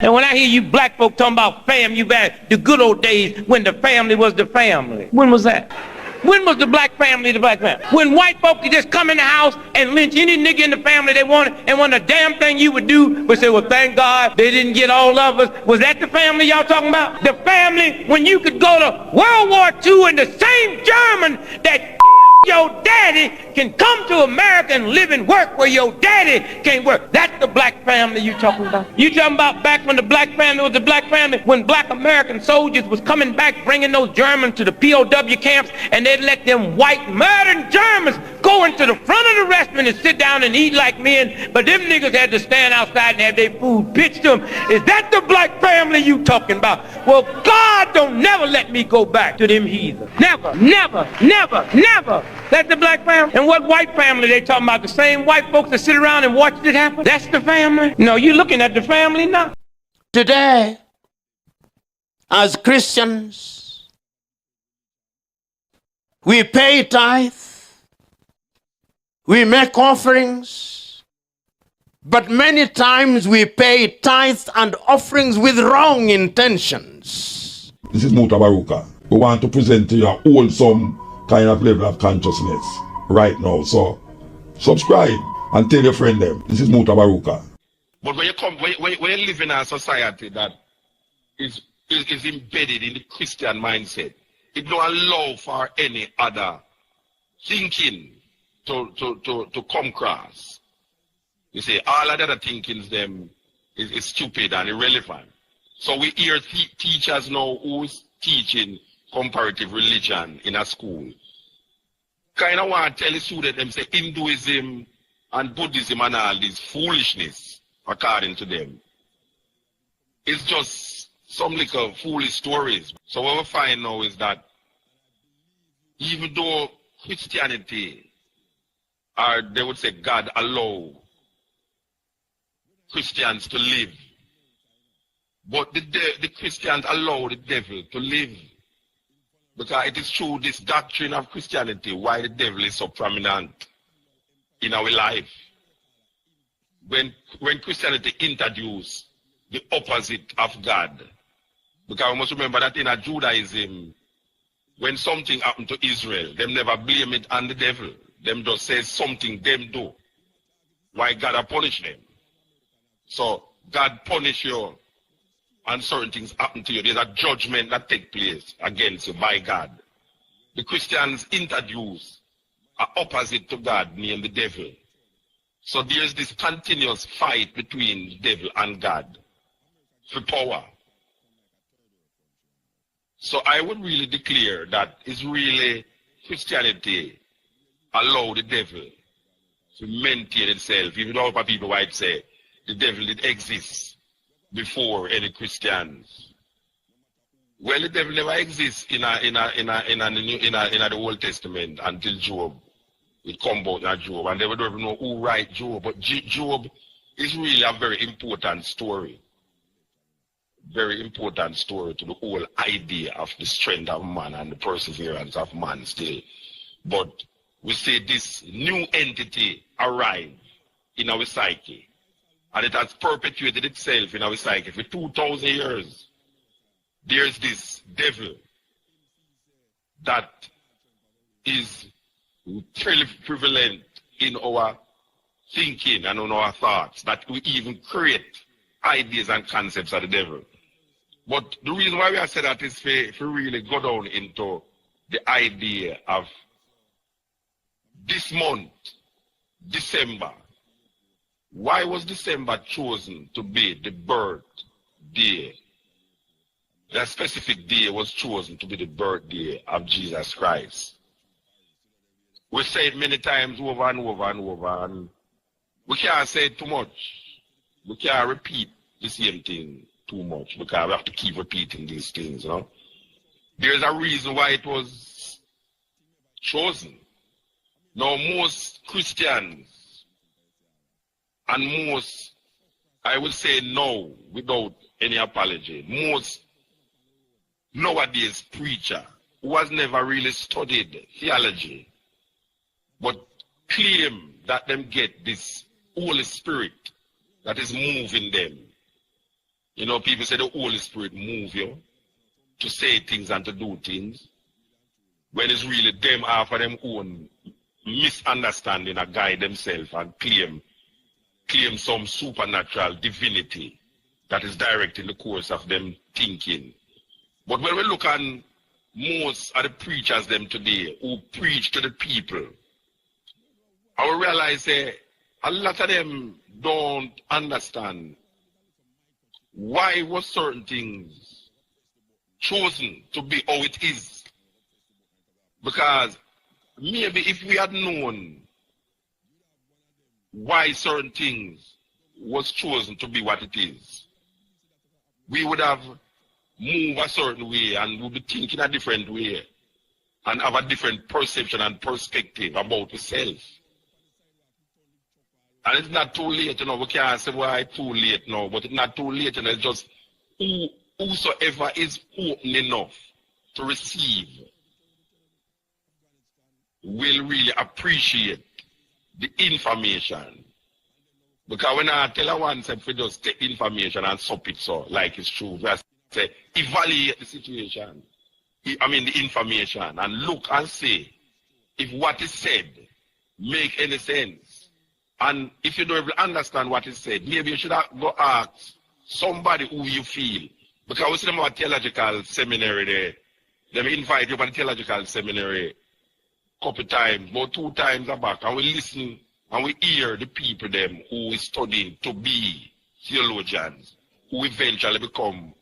And when I hear you black folk talking about fam, you back the good old days when the family was the family. When was that? When was the black family the black family? When white folk could just come in the house and lynch any nigga in the family they wanted, and when the damn thing you would do was say, well, thank God they didn't get all of us. Was that the family y'all talking about? The family when you could go to World War II and the same German that your daddy can come to America and live and work where your daddy can't work. That's the black family you talking about. You talking about back when the black family was the black family, when black American soldiers was coming back bringing those Germans to the POW camps, and they'd let them white murdering Germans go into the front of the restaurant and sit down and eat like men, but them niggas had to stand outside and have their food pitched to them. Is that the black family you talking about? Well, God don't never let me go back to them heathens. Never, never, never, never. That's the black family. And what white family they talking about? The same white folks that sit around and watch it happen? That's the family? No, you looking at the family now. Today, as Christians, we pay tithe, we make offerings, but many times we pay tithes and offerings with wrong intentions. This is Mutabaruka. We want to present to you a wholesome kind of level of consciousness right now. So subscribe and tell your friend them. This is Mutabaruka. But when you live in a society that is embedded in the Christian mindset, it don't allow for any other thinking to come across. You see, all of the other thinkings them is stupid and irrelevant. So we hear teachers now who's teaching comparative religion in a school. Kind of want to tell the students them say Hinduism and Buddhism and all this foolishness, according to them. It's just some little foolish stories. So what we find now is that even though Christianity, or they would say God allow Christians to live, but the Christians allow the devil to live. Because it is through this doctrine of Christianity why the devil is so prominent in our life. When Christianity introduced the opposite of God, because we must remember that in a Judaism, when something happened to Israel, them never blame it on the devil. Them just say something them do. Why God have punished them. So God punish you and certain things happen to you. There's a judgment that takes place against you by God. The Christians introduce an opposite to God named the devil. So there's this continuous fight between the devil and God for power. So I would really declare that it's really Christianity allow the devil to maintain itself, even though people might say the devil did exist before any Christians. Well, the devil never exists in the Old Testament until Job. It come about in Job, and they don't even know who write Job. But Job is really a very important story. Very important story to the whole idea of the strength of man and the perseverance of man still. But we say this new entity arrive in our psyche. And it has perpetuated itself in our psyche for 2,000 years. There's this devil that is really prevalent in our thinking and in our thoughts, that we even create ideas and concepts of the devil. But the reason why we have said that is for really go down into the idea of this month, December. Why was December chosen to be the birthday? That specific day was chosen to be the birthday of Jesus Christ. We say it many times over and over and over, and we can't say it too much. We can't repeat the same thing too much because we have to keep repeating these things, you know. There's a reason why it was chosen. Now, most Christians and most, I will say no, without any apology, most nowadays preacher who has never really studied theology, but claim that them get this Holy Spirit that is moving them You know, people say the Holy Spirit move you to say things and to do things, when it's really them after them own misunderstanding and guide themselves and claim some supernatural divinity that is directing the course of them thinking. But when we look at most of the preachers them today who preach to the people, I will realize that a lot of them don't understand why was certain things chosen to be how it is. Because maybe if we had known why certain things was chosen to be what it is, we would have moved a certain way and would be thinking a different way and have a different perception and perspective about ourselves. And it's not too late, you know, we can't say why it's too late now, but it's not too late, and it's just whosoever is open enough to receive will really appreciate the information. Because when I tell her once, if we just take information and sup it so, like it's true, we say, evaluate the situation, the information, and look and see if what is said make any sense. And if you don't even understand what is said, maybe you should go ask somebody who you feel. Because we see them at theological seminary there. They invite you to a theological seminary a couple times, about 2 times back, and we listen and we hear the people them who is studying to be theologians, who eventually become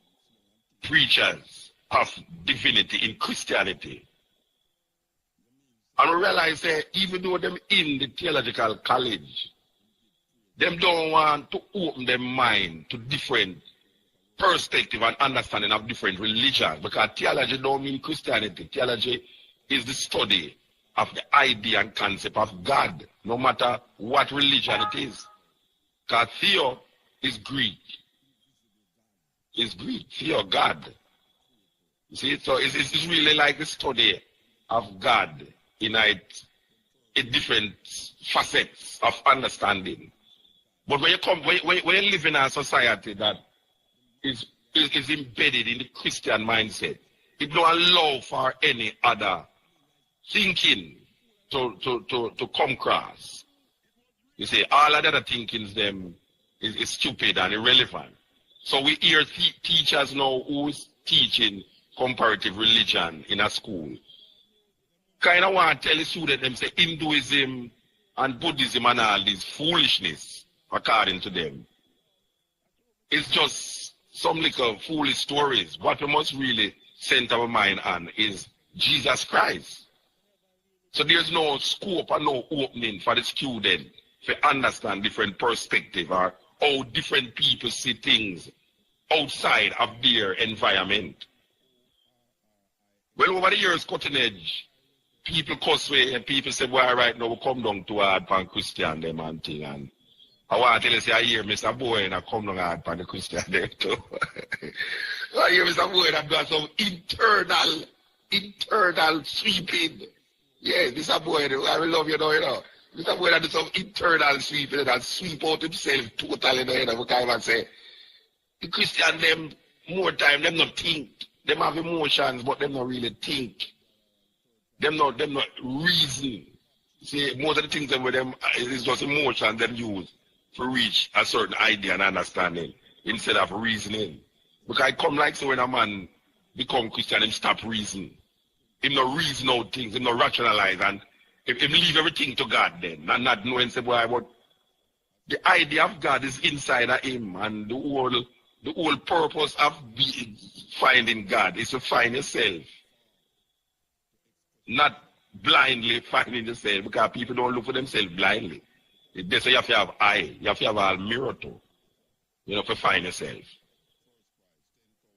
preachers of divinity in Christianity. And we realize that even though them in the theological college, them don't want to open their mind to different perspective and understanding of different religions. Because theology don't mean Christianity. Theology is the study of the idea and concept of God, no matter what religion it is. Because theo is Greek. It's Greek. Theo, God. You see, so it's really like the study of God in different facets of understanding. But when you live in a society that is embedded in the Christian mindset, it don't allow for any other thinking to come across. You see, all of the other thinkings them is stupid and irrelevant. So we hear teachers now who's teaching comparative religion in a school kind of want to tell the student them say Hinduism and Buddhism and all this foolishness according to them. It's just some little foolish stories. What we must really center our mind on is Jesus Christ. So there's no scope or no opening for the student to understand different perspective or how different people see things outside of their environment. Well, over the years, cutting edge, people cuss way and people say, well, right now we come down to hard pan Christian them and thing. And I want to tell you, say, I hear Mr. Boy and I come down hard pan the Christian them too. I hear Mr. Boy and I've got some internal sweeping. Yeah, Mr. Boy, I will love you now, you know. Mr. Boy do some internal sweeping and sweep out himself totally, you know, we can't even say. The Christian them, more time, them not think. Them have emotions, but them not really think. Them not reason. See, most of the things them with them is just emotion them use to reach a certain idea and understanding instead of reasoning. Because I come like so when a man become Christian, him stop reasoning. Him not reason out things, him not rationalize, and him leave everything to God then, and not knowing say, boy, but the idea of God is inside of him, and the whole purpose of finding God is to find yourself. Not blindly finding yourself, because people don't look for themselves blindly. They say you have to have eye, you have to have a mirror too, you know, to find yourself.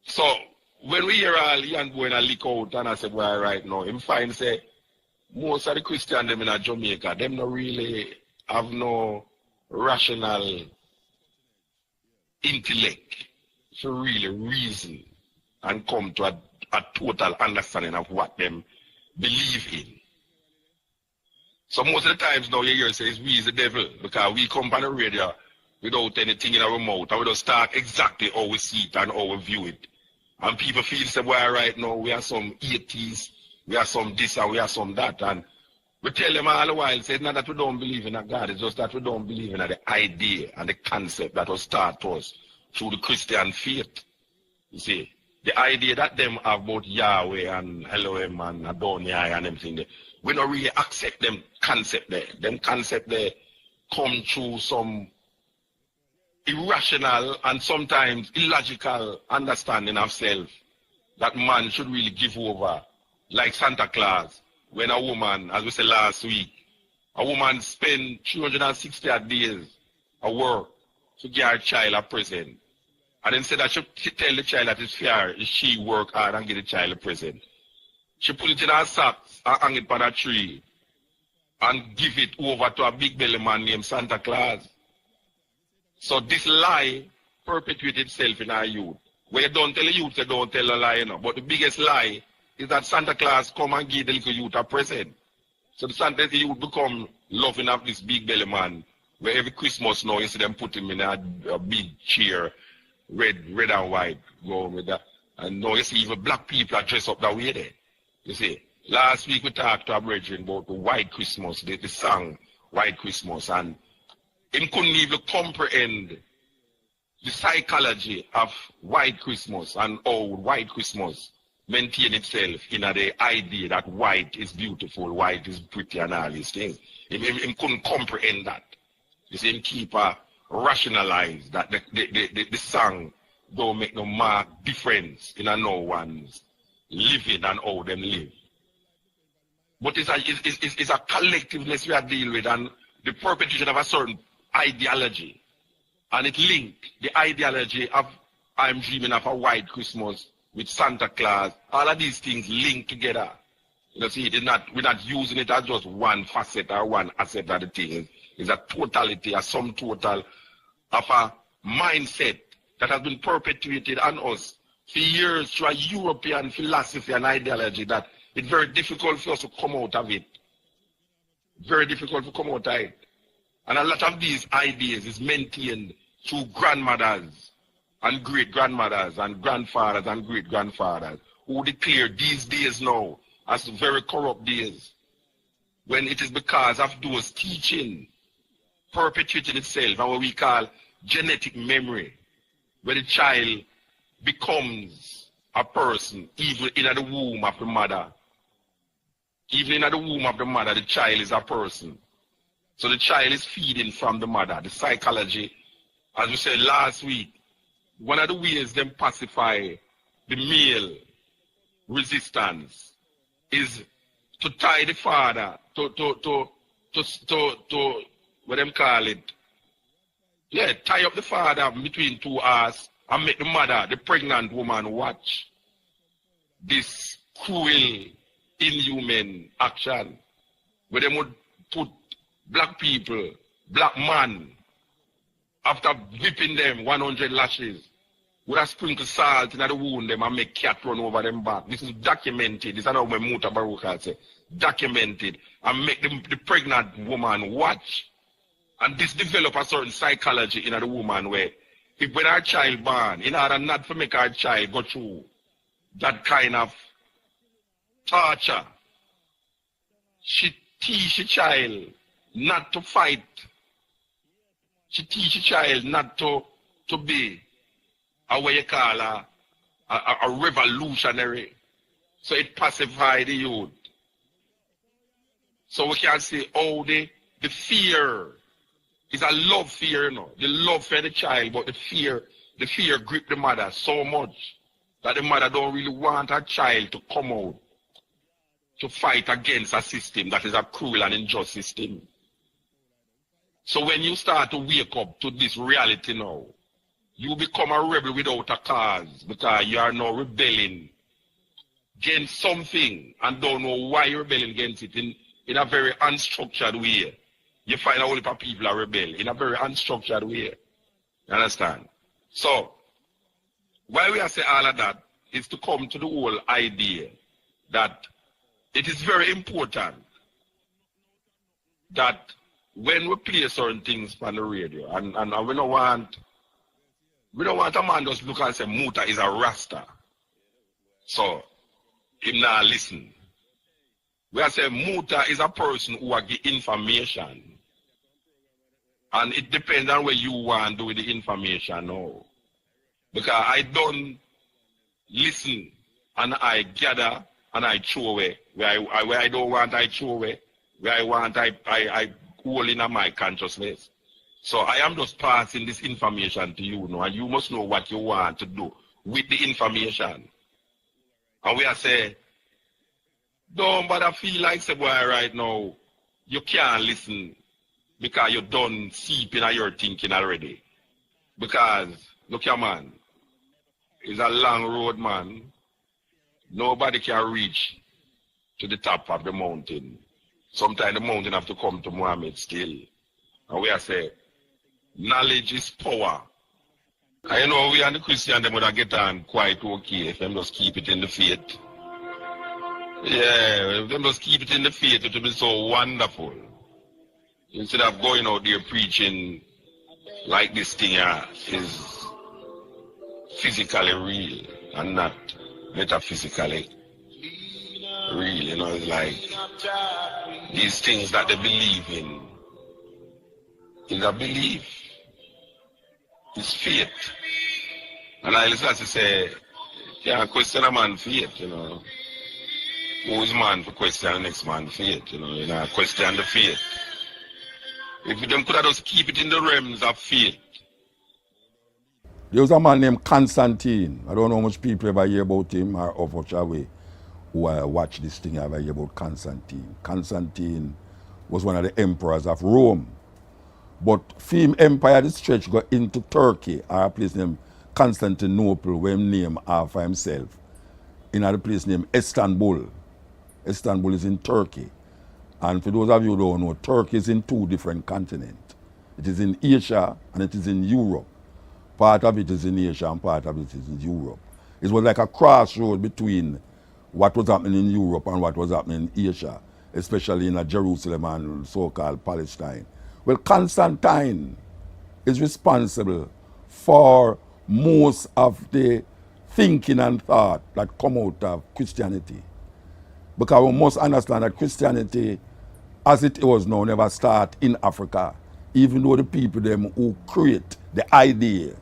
So, when we hear all young boy and a leak out, and I say, well, right now, him find say, most of the Christian them in Jamaica, them not really have no rational intellect to really reason and come to a total understanding of what them believe in. So most of the times now you hear say we is the devil, because we come on the radio without anything in our mouth, and we just talk exactly how we see it and how we view it. And people feel say, well, right now we are some atheists, we are some this and we are some that. And we tell them all the while, say, it's not that we don't believe in a God, it's just that we don't believe in the idea and the concept that was taught to us through the Christian faith. You see, the idea that them have about Yahweh and Elohim and Adonai and everything, we don't really accept them concept there. Them concept there come through some irrational and sometimes illogical understanding of self that man should really give over. Like Santa Claus, when a woman, as we said last week, a woman spend 360 days at work to get her child a present. And instead that she tell the child that it's fair if she work hard and get the child a present, she put it in her socks and hang it on a tree and give it over to a big belly man named Santa Claus. So this lie perpetuates itself in our youth. Where you don't tell the youth, you don't tell a lie, you know. But the biggest lie is that Santa Claus come and give the little youth a present. So the youth become loving of this big belly man, where every Christmas now, you see them put him in a big chair, red and white, go with that. And now you see even black people are dressed up that way there. You see, last week we talked to our brethren about the White Christmas, the song White Christmas, and he couldn't even comprehend the psychology of White Christmas and how White Christmas maintain itself in the idea that white is beautiful, white is pretty and all these things. He couldn't comprehend that. You see, him keep rationalize that the song don't make no mark difference in no one's living and how them live. But it's a collectiveness we are dealing with, and the perpetuation of a certain ideology. And it linked the ideology of I'm dreaming of a white Christmas with Santa Claus. All of these things linked together. You know, see, we're not using it as just one facet or one aspect of the thing. It's a totality, a sum total of a mindset that has been perpetuated on us for years through a European philosophy and ideology that it's very difficult for us to come out of it. Very difficult to come out of it. And a lot of these ideas is maintained through grandmothers and great-grandmothers and grandfathers and great-grandfathers who declare these days now as very corrupt days, when it is because of those teaching perpetuating itself and what we call genetic memory, where the child becomes a person even in the womb of the mother. Even in the womb of the mother, the child is a person. So the child is feeding from the mother. The psychology, as we said last week, one of the ways them pacify the male resistance is to tie the father to what them call it. Yeah, tie up the father between two arms and make the mother, the pregnant woman, watch this cruel, inhuman action where they would put black people, black man, after whipping them 100 lashes, would have sprinkled salt in the wound them and make cat run over them back. This is documented. This is how my Mutabaruka say. Documented. And make the pregnant woman watch. And this develop a certain psychology in the woman where if when her child born, in order not to make her child go through that kind of torture, she teach the child not to fight. She teach the child not to be what you call a revolutionary. So it pacifies the youth. So we can say, oh, the fear is a love fear, you know. The love for the child, but the fear grip the mother so much that the mother don't really want her child to come out to fight against a system that is a cruel and unjust system. So when you start to wake up to this reality now, you become a rebel without a cause because you are now rebelling against something and don't know why you're rebelling against it in a very unstructured way. You find a whole heap of people are rebel in a very unstructured way. You understand? So, why we are saying all of that is to come to the whole idea that it is very important that when we play certain things on the radio, and we don't want a man just look and say Muta is a Rasta. So him not listen. We are saying Muta is a person who will give information. And it depends on where you want to do with the information now. Because I don't listen and I gather and I throw away. Where I don't want, I throw away. Where I want, I hold in my consciousness. So I am just passing this information to you now, and you must know what you want to do with the information. And we are saying, don't bother feel like say boy right now, you can't listen because you done seeping at your thinking already. Because look here man, it's a long road man. Nobody can reach to the top of the mountain. Sometimes the mountain have to come to Muhammad still. And we are saying, knowledge is power. I know we and the Christian them would get on quite okay if them just keep it in the faith. Yeah, if them just keep it in the faith, it will be so wonderful. Instead of going out there preaching like this thing is physically real and not metaphysically real. You know, it's like these things that they believe in is a belief. It's faith. And I listen to say, yeah, question a man faith, you know. Who is man for question the next man faith, you know, question the faith. If them could have just keep it in the realms of faith. There was a man named Constantine. I don't know how much people ever hear about him or of which way who watch this thing ever hear about Constantine. Constantine was one of the emperors of Rome. But Fame Empire, the stretch got into Turkey, or a place named Constantinople, where he named after himself, in a place named Istanbul. Istanbul is in Turkey. And for those of you who don't know, Turkey is in two different continents. It is in Asia and it is in Europe. Part of it is in Asia and part of it is in Europe. It was like a crossroad between what was happening in Europe and what was happening in Asia, especially in Jerusalem and so-called Palestine. Well, Constantine is responsible for most of the thinking and thought that come out of Christianity. Because we must understand that Christianity, as it was now, never start in Africa, even though the people them who create the idea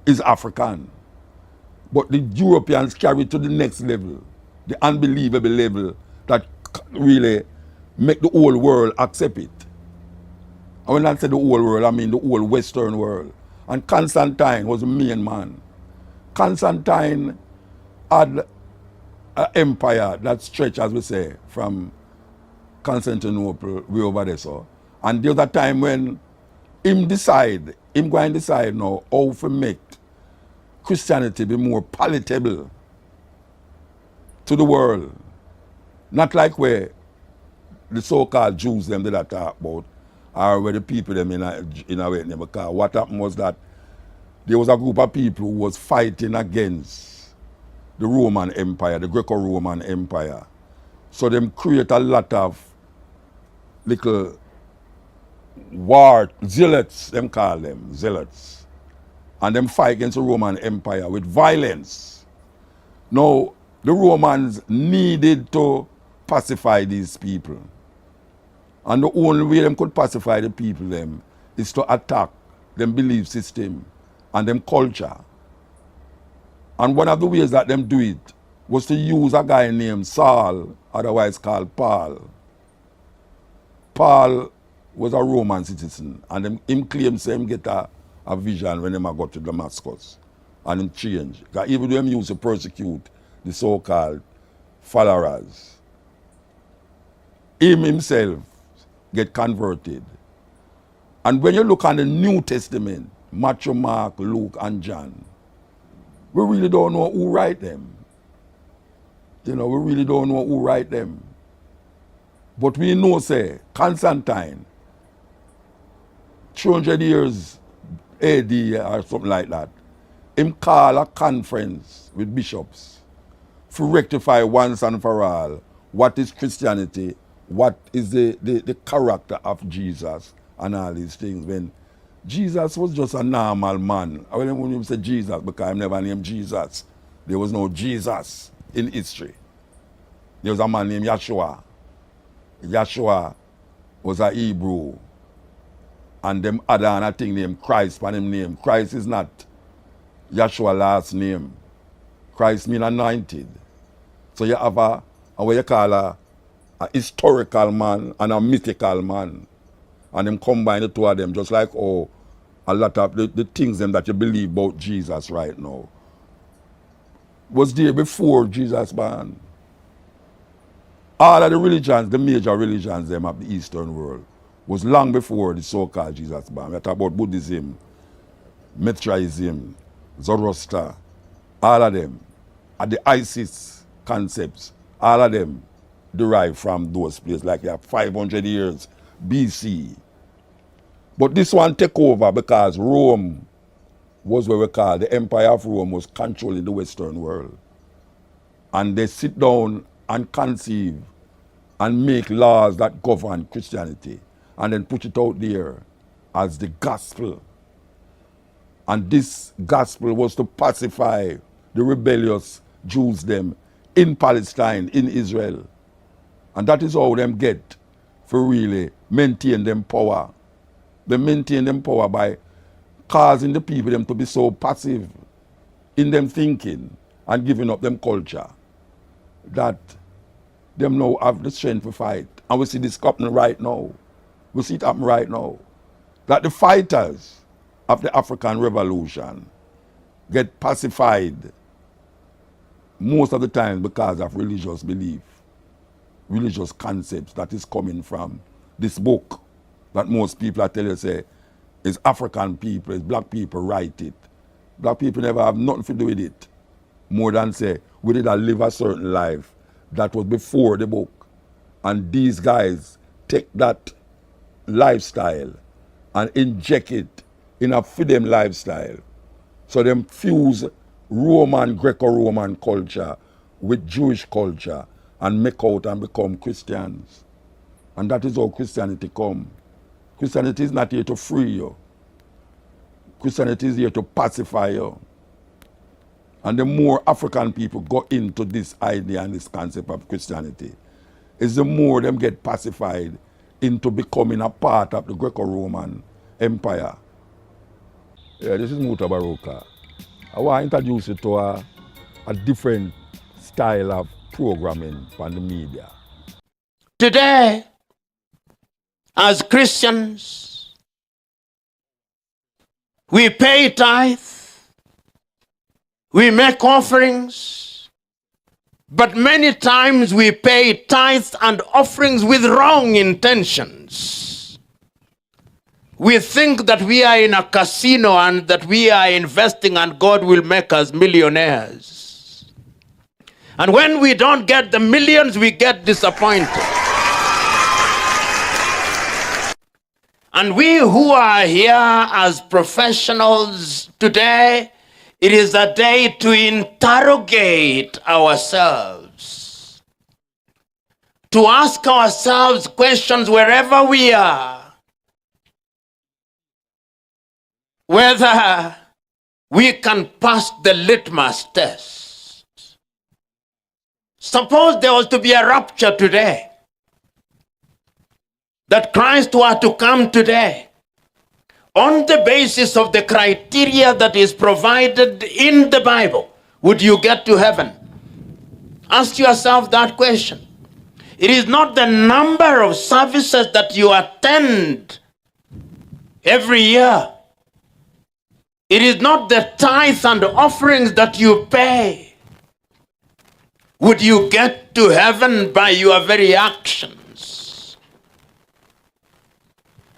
is African. But the Europeans carry it to the next level, the unbelievable level that really make the whole world accept it. And when I say the whole world, I mean the whole Western world. And Constantine was the main man. Constantine had an empire that stretched, as we say, from Constantinople way over there. So. And there was a time when him going to decide now how to make Christianity be more palatable to the world. Not like where the so-called Jews them did that talk about, or where the people them in a way. Because what happened was that there was a group of people who was fighting against the Roman Empire, the Greco-Roman Empire. So them create a lot of little war zealots, them call them zealots. And them fight against the Roman Empire with violence. Now, the Romans needed to pacify these people. And the only way them could pacify the people them is to attack them belief system and them culture. And one of the ways that them do it was to use a guy named Saul, otherwise called Paul. Paul was a Roman citizen, and him claims him get a vision when he got to Damascus. And him change. Because even though him used to persecute the so-called followers, him himself get converted. And when you look at the New Testament, Matthew, Mark, Luke, and John, we really don't know who write them. You know, we really don't know who write them. But we know, say, Constantine, 200 years AD or something like that, him call a conference with bishops to rectify once and for all what is Christianity, what is the character of Jesus and all these things, when Jesus was just a normal man. I don't want to say Jesus because I'm never named Jesus. There was no Jesus in history. There was a man named Yeshua. Yeshua was a Hebrew. And them other and a thing named Christ for him name. Christ is not Yeshua last name. Christ mean anointed. So you have a what you call a historical man and a mythical man. And them combine the two of them, just like a lot of the things them that you believe about Jesus right now was there before Jesus born. All of the religions, the major religions them of the Eastern world, was long before the so-called Jesus born. We talk about Buddhism, Mithraism, Zoroaster, all of them, and the Isis concepts, all of them derived from those places, like 500 years BC. But this one take over because Rome was what we call the Empire of Rome was controlling the Western world. And they sit down and conceive and make laws that govern Christianity and then put it out there as the gospel. And this gospel was to pacify the rebellious Jews them in Palestine, in Israel. And that is how them get for really maintain them power. They maintain them power by causing the people them to be so passive in them thinking and giving up them culture that them now have the strength to fight. And we see this happening right now. We see it happen right now. That the fighters of the African Revolution get pacified most of the time because of religious belief, religious concepts that is coming from this book that most people I tell you say is African people, is black people write it. Black people never have nothing to do with it. More than say, we did live a certain life that was before the book. And these guys take that lifestyle and inject it in a freedom lifestyle. So them fuse Roman, Greco-Roman culture with Jewish culture and make out and become Christians. And that is how Christianity come. Christianity is not here to free you. Christianity is here to pacify you. And the more African people go into this idea and this concept of Christianity, is the more them get pacified into becoming a part of the Greco-Roman Empire. Yeah, this is Mutabaruka. I want to introduce you to a different style of programming on the media. Today, as Christians, we pay tithe, we make offerings, but many times we pay tithes and offerings with wrong intentions. We think that we are in a casino and that we are investing and God will make us millionaires. And when we don't get the millions, we get disappointed. And we who are here as professionals today, it is a day to interrogate ourselves, to ask ourselves questions wherever we are, whether we can pass the litmus test. Suppose there was to be a rapture today, that Christ were to come today, on the basis of the criteria that is provided in the Bible, would you get to heaven? Ask yourself that question. It is not the number of services that you attend every year. It is not the tithes and offerings that you pay. Would you get to heaven by your very actions?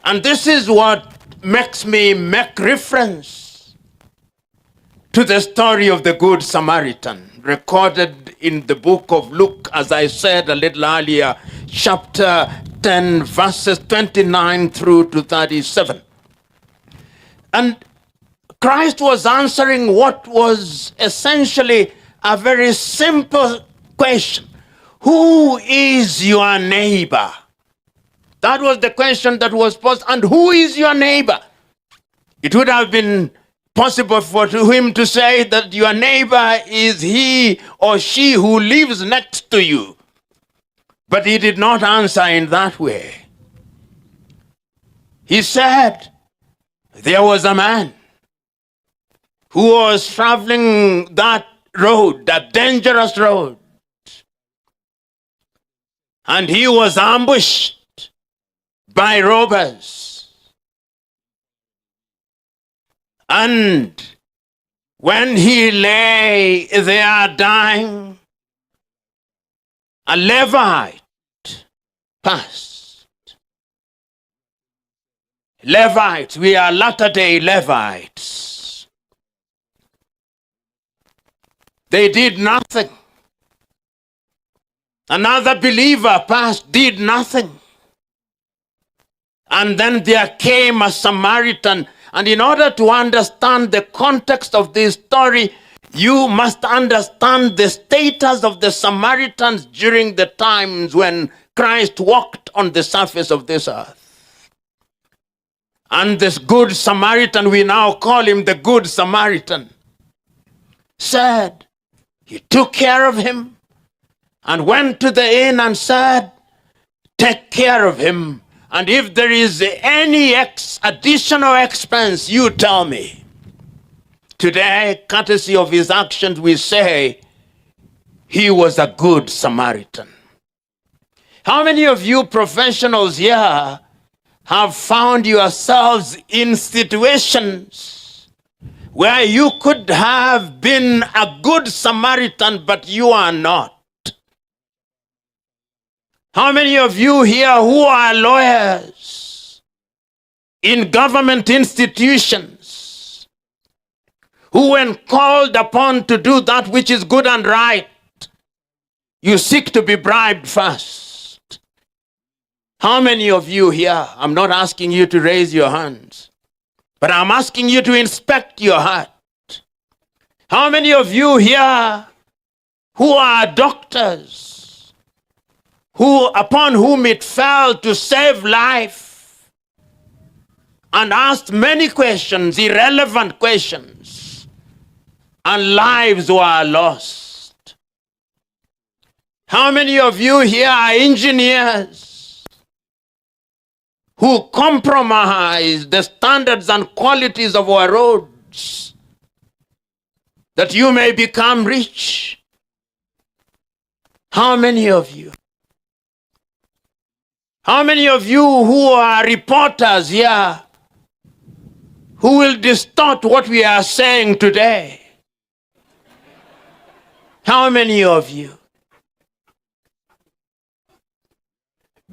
And this is what makes me make reference to the story of the Good Samaritan, recorded in the book of Luke, as I said a little earlier, chapter 10, verses 29 through to 37. And Christ was answering what was essentially a very simple question. Who is your neighbor? That was the question that was posed. And who is your neighbor? It would have been possible for him to say that your neighbor is he or she who lives next to you. But he did not answer in that way. He said, there was a man who was traveling that road, that dangerous road. And he was ambushed by robbers. And when he lay there dying, a Levite passed. Levites, we are latter-day Levites. They did nothing. Another believer passed, did nothing. And then there came a Samaritan. And in order to understand the context of this story, you must understand the status of the Samaritans during the times when Christ walked on the surface of this earth. And this good Samaritan, we now call him the Good Samaritan, said, he took care of him and went to the inn and said, take care of him. And if there is any additional expense, you tell me. Today, courtesy of his actions, we say he was a good Samaritan. How many of you professionals here have found yourselves in situations where you could have been a good Samaritan, but you are not? How many of you here who are lawyers in government institutions, who when called upon to do that which is good and right, you seek to be bribed first? How many of you here, I'm not asking you to raise your hands, but I'm asking you to inspect your heart. How many of you here who are doctors, upon whom it fell to save life and asked many questions, irrelevant questions, and lives were lost? How many of you here are engineers who compromise the standards and qualities of our roads that you may become rich? How many of you? How many of you who are reporters here who will distort what we are saying today? How many of you?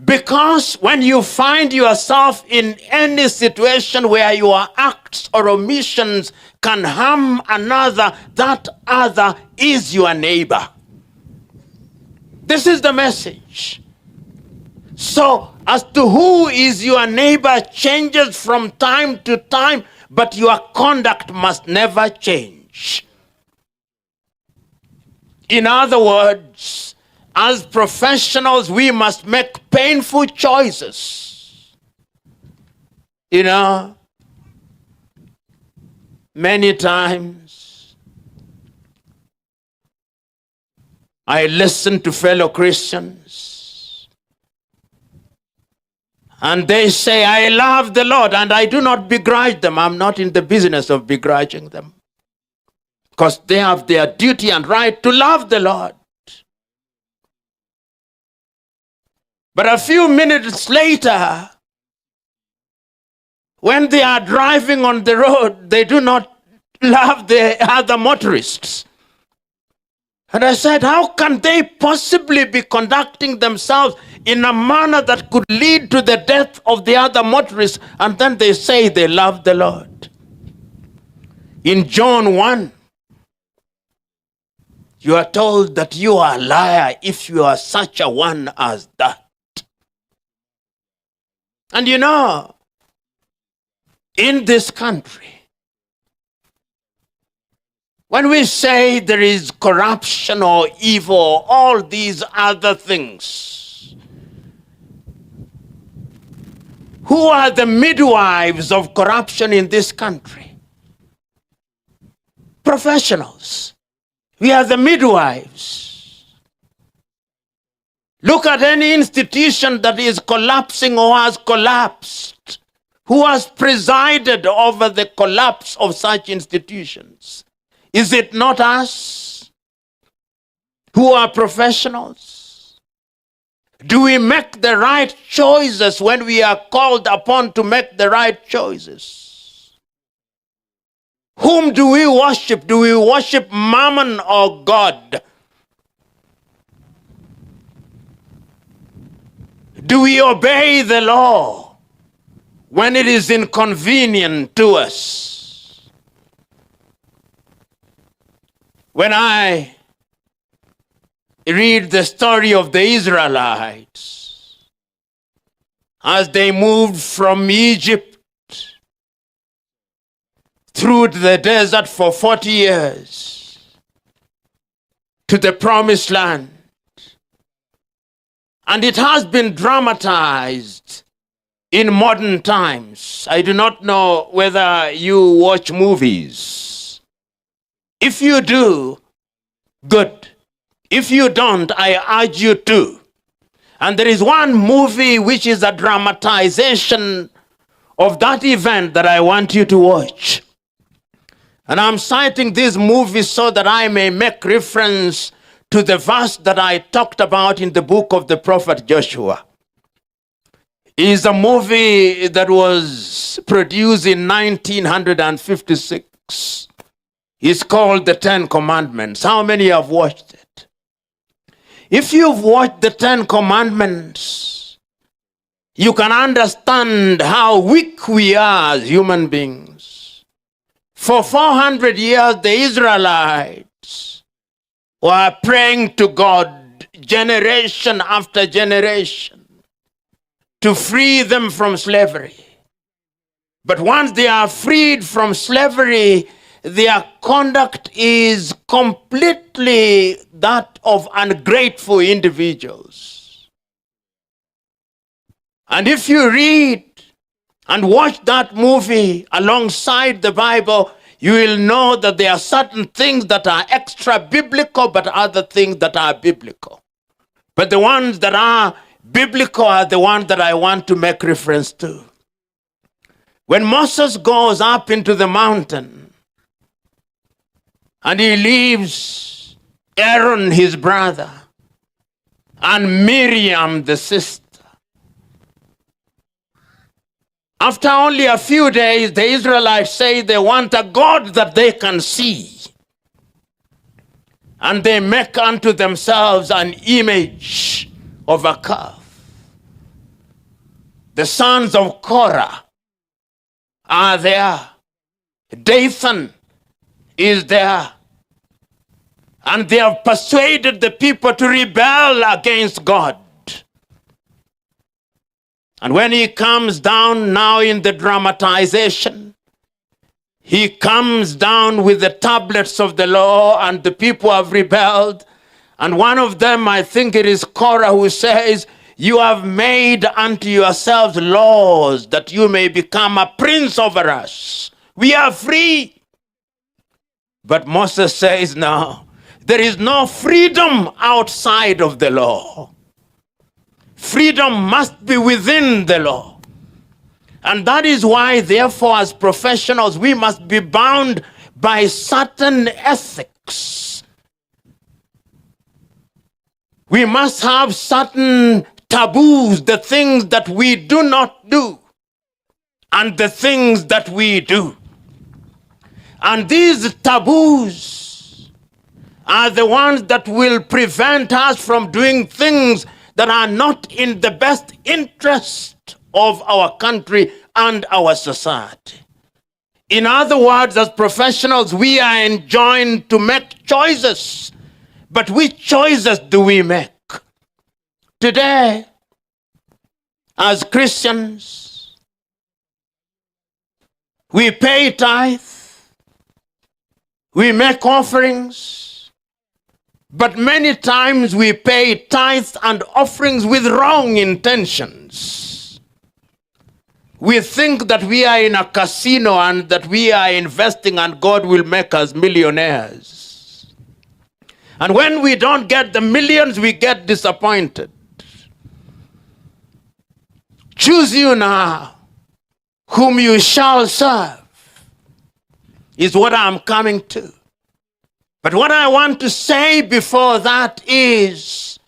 Because when you find yourself in any situation where your acts or omissions can harm another, that other is your neighbor. This is the message. So, as to who is your neighbor changes from time to time, but your conduct must never change. In other words, as professionals, we must make painful choices. You know, many times I listen to fellow Christians, and they say, I love the Lord, and I do not begrudge them. I'm not in the business of begrudging them, because they have their duty and right to love the Lord. But a few minutes later, when they are driving on the road, they do not love the other motorists. And I said, how can they possibly be conducting themselves in a manner that could lead to the death of the other motorists, and then they say they love the Lord? In John 1, you are told that you are a liar if you are such a one as that. And you know, in this country, when we say there is corruption or evil, all these other things, Who are the midwives of corruption in this country? Professionals. We are the midwives. Look at any institution that is collapsing or has collapsed. Who has presided over the collapse of such institutions? Is it not us who are professionals? Do we make the right choices when we are called upon to make the right choices? Whom do we worship? Do we worship Mammon or God? Do we obey the law when it is inconvenient to us? When I read the story of the Israelites as they moved from Egypt through the desert for 40 years to the promised land, and it has been dramatized in modern times. I do not know whether you watch movies. If you do, good. If you don't, I urge you to. And there is one movie which is a dramatization of that event that I want you to watch. And I'm citing this movie so that I may make reference to the verse that I talked about in the book of the prophet Joshua. It is a movie that was produced in 1956. It's called The Ten Commandments. How many have watched it? If you've watched the Ten Commandments, you can understand how weak we are as human beings. For 400 years, the Israelites were praying to God generation after generation to free them from slavery. But once they are freed from slavery, their conduct is completely that of ungrateful individuals. And if you read and watch that movie alongside the Bible, you will know that there are certain things that are extra biblical, but other things that are biblical. But the ones that are biblical are the ones that I want to make reference to. When Moses goes up into the mountain and he leaves Aaron, his brother, and Miriam, the sister, after only a few days, the Israelites say they want a God that they can see. And they make unto themselves an image of a calf. The sons of Korah are there. Dathan is there. And they have persuaded the people to rebel against God. And when he comes down now in the dramatization, he comes down with the tablets of the law, and the people have rebelled. And one of them, I think it is Korah, who says, "You have made unto yourselves laws that you may become a prince over us. We are free." But Moses says, no, there is no freedom outside of the law. Freedom must be within the law. And that is why, therefore, as professionals, we must be bound by certain ethics. We must have certain taboos, the things that we do not do, and the things that we do. And these taboos are the ones that will prevent us from doing things that are not in the best interest of our country and our society. In other words, as professionals, we are enjoined to make choices. But which choices do we make? Today, as Christians, we pay tithe, we make offerings, but many times we pay tithes and offerings with wrong intentions. we think that we are in a casino and that we are investing and God will make us millionaires. And when we don't get the millions, we get disappointed. Choose you now whom you shall serve is what I'm coming to. But what I want to say before that is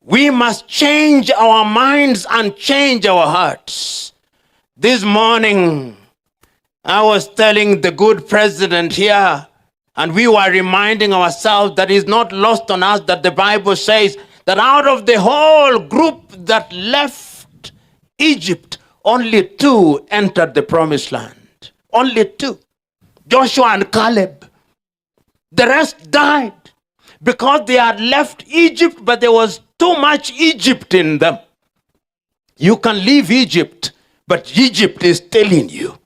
we must change our minds and change our hearts. This morning, I was telling the good president here, and we were reminding ourselves that it's not lost on us that the Bible says that out of the whole group that left Egypt, only 2 entered the promised land. Only 2. Joshua and Caleb. The rest died because they had left Egypt, but there was too much Egypt in them. You can leave Egypt, but Egypt is still in you.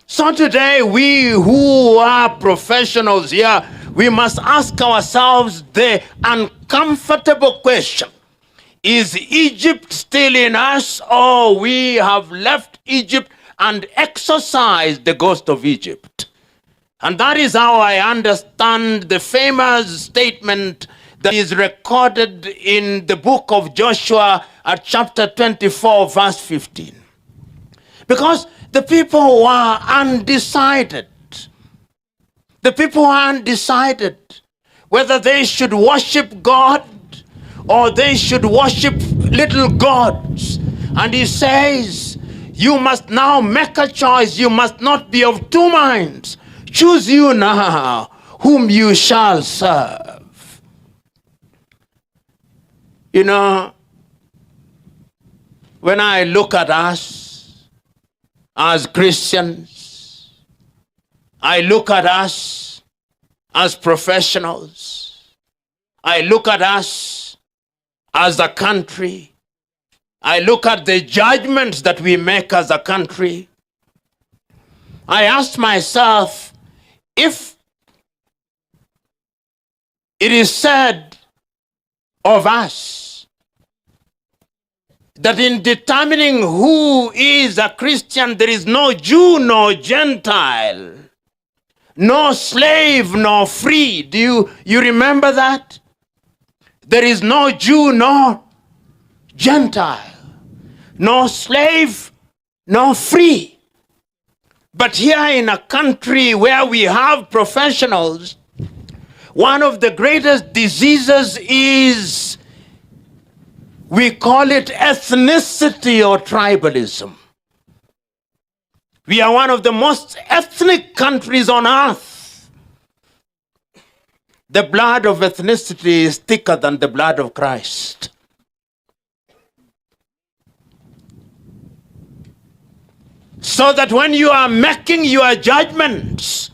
So today, we who are professionals here, we must ask ourselves the uncomfortable question. Is Egypt still in us, or we have left Egypt and exorcised the ghost of Egypt? And that is how I understand the famous statement that is recorded in the book of Joshua at chapter 24, verse 15. Because the people were undecided. The people were undecided whether they should worship God or they should worship little gods. And he says, you must now make a choice. You must not be of 2 minds. Choose you now whom you shall serve. You know, when I look at us as Christians, I look at us as professionals, I look at us as a country, I look at the judgments that we make as a country. I ask myself, if it is said of us that in determining who is a Christian, there is no Jew nor Gentile, no slave nor free. Do you remember that? There is no Jew nor Gentile, no slave nor free. But here in a country where we have professionals, one of the greatest diseases is, we call it ethnicity or tribalism. We are one of the most ethnic countries on earth. The blood of ethnicity is thicker than the blood of Christ. So that when you are making your judgments,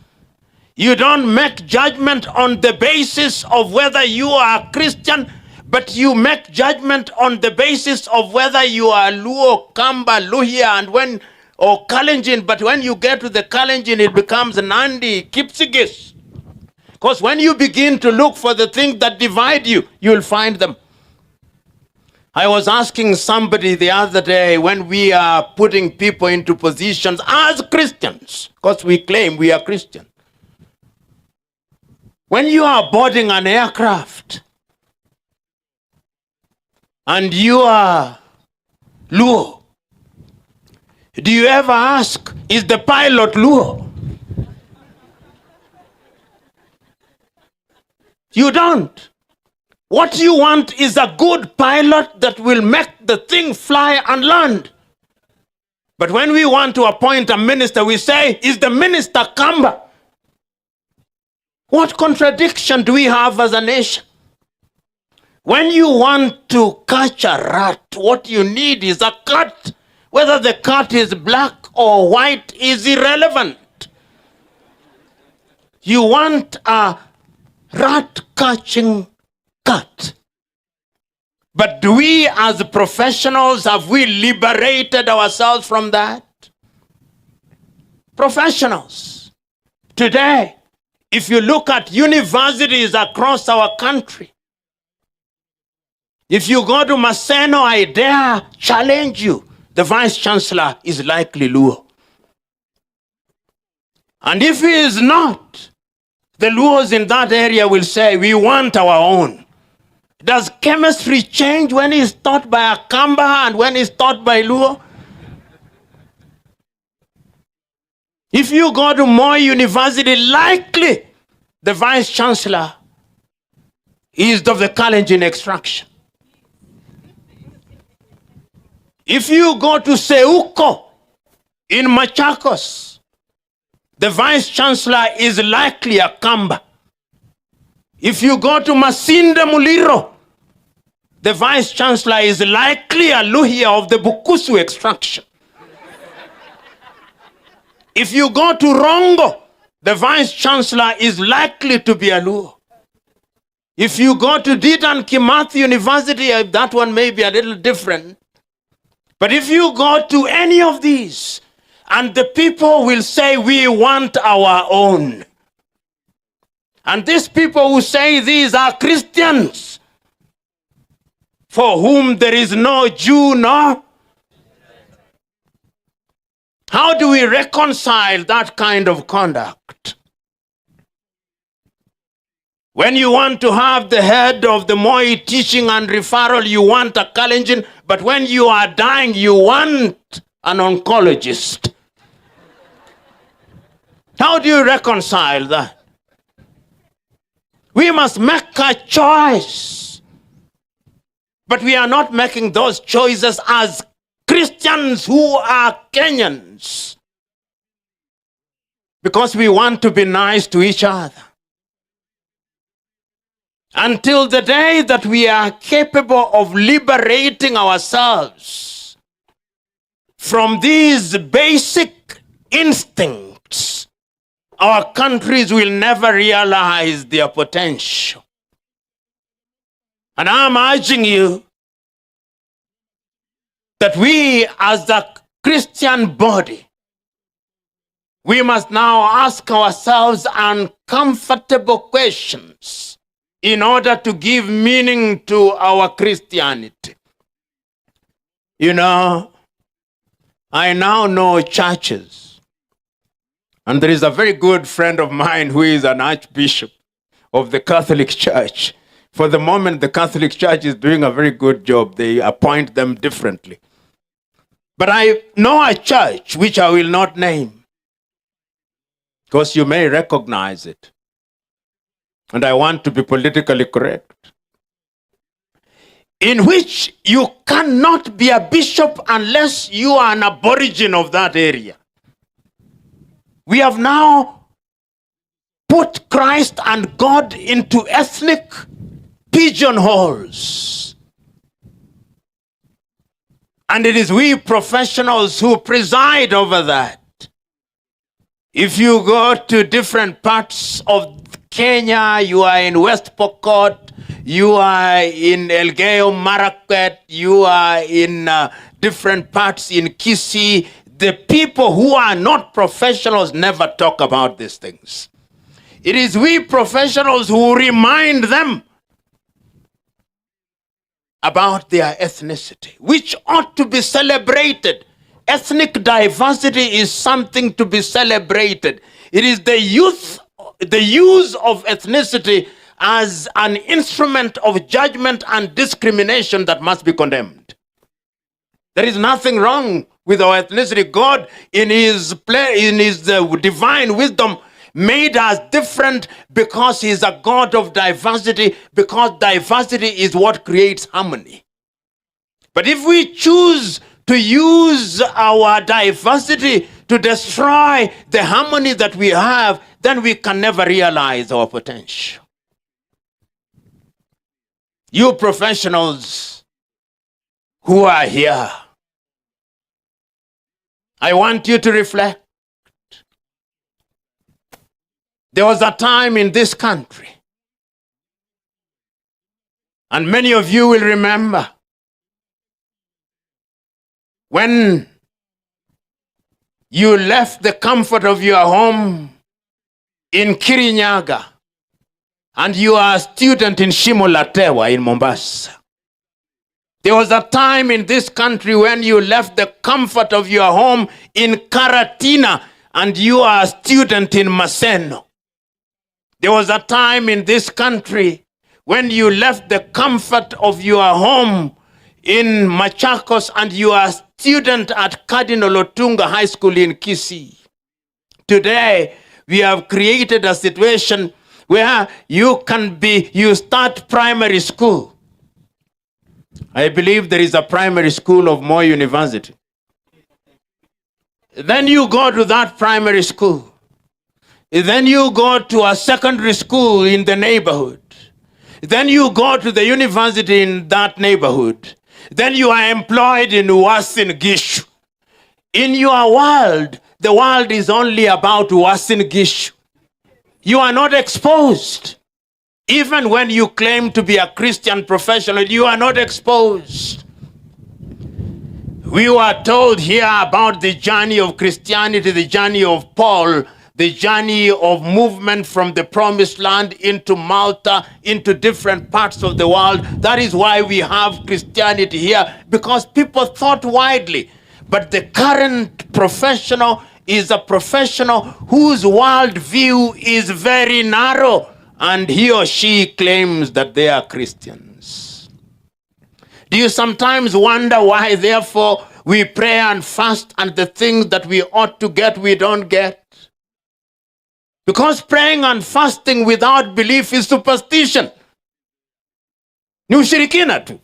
you don't make judgment on the basis of whether you are Christian, but you make judgment on the basis of whether you are Luo, Kamba, Luhya, or Kalenjin. But when you get to the Kalenjin, it becomes Nandi, Kipsigis. Because when you begin to look for the things that divide you, you'll find them. I was asking somebody the other day, when we are putting people into positions as Christians, because we claim we are Christian. When you are boarding an aircraft and you are Luo, do you ever ask, is the pilot Luo? You don't. What you want is a good pilot that will make the thing fly and land. But when we want to appoint a minister, we say, is the minister Kamba? What contradiction do we have as a nation? When you want to catch a rat, what you need is a cat. Whether the cat is black or white is irrelevant. You want a rat-catching cat. But do we as professionals, have we liberated ourselves from that? Professionals. Today, if you look at universities across our country, if you go to Maseno, I dare challenge you. the vice chancellor is likely Luo. And if he is not, the Luos in that area will say, we want our own. Does chemistry change when it's taught by a Kamba and when it's taught by Luo? If you go to Moi University, likely the vice chancellor is of the Kalenjin extraction. If you go to Seuko in Machakos, the vice chancellor is likely a Kamba. If you go to Masinde Muliro, the vice chancellor is likely a Luhia of the Bukusu extraction. If you go to Rongo, the vice chancellor is likely to be a Luo. If you go to Dedan Kimathi University, that one may be a little different. But if you go to any of these, and the people will say, we want our own. And these people who say these are Christians, for whom there is no Jew nor. How do we reconcile that kind of conduct? When you want to have the head of the Moi teaching and referral, you want a Kalenjin, but when you are dying, you want an oncologist. How do you reconcile that? We must make a choice. But we are not making those choices as Christians who are Kenyans, because we want to be nice to each other. Until the day that we are capable of liberating ourselves from these basic instincts, our countries will never realize their potential. And I'm urging you that we as the Christian body, we must now ask ourselves uncomfortable questions in order to give meaning to our Christianity. You know, I now know churches, and there is a very good friend of mine who is an archbishop of the Catholic Church. For the moment, the Catholic Church is doing a very good job. They appoint them differently. But I know a church which I will not name, because you may recognize it. And I want to be politically correct, in which you cannot be a bishop unless you are an aborigine of that area. We have now put Christ and God into ethnic pigeonholes. And it is we professionals who preside over that. If you go to different parts of Kenya, you are in West Pokot, you are in Elgeyo Marakwet, you are in different parts in Kisii, the people who are not professionals never talk about these things. It is we professionals who remind them about their ethnicity, which ought to be celebrated. Ethnic diversity is something to be celebrated. It is the use of ethnicity as an instrument of judgment and discrimination that must be condemned. There is nothing wrong with our ethnicity. God, in his divine wisdom, made us different because he is a God of diversity, because diversity is what creates harmony. But if we choose to use our diversity to destroy the harmony that we have, then we can never realize our potential. You professionals who are here, I want you to reflect. There was a time in this country, and many of you will remember, when you left the comfort of your home in Kirinyaga and you are a student in Shimo La Tewa in Mombasa. There was a time in this country when you left the comfort of your home in Karatina and you are a student in Maseno. There was a time in this country when you left the comfort of your home in Machakos and you are a student at Cardinal Otunga High School in Kisii. Today, we have created a situation where you start primary school. I believe there is a primary school of Moi University. Then you go to that primary school. Then you go to a secondary school in the neighborhood. Then you go to the university in that neighborhood. Then you are employed in Uasin Gishu. In your world, the world is only about Uasin Gishu. You are not exposed. Even when you claim to be a Christian professional, you are not exposed. We were told here about the journey of Christianity, the journey of Paul, the journey of movement from the promised land into Malta, into different parts of the world. That is why we have Christianity here, because people thought widely. But the current professional is a professional whose worldview is very narrow, and he or she claims that they are Christians. Do you sometimes wonder why, therefore, we pray and fast and the things that we ought to get, we don't get? Because praying and fasting without belief is superstition. Ni ushirikina tu.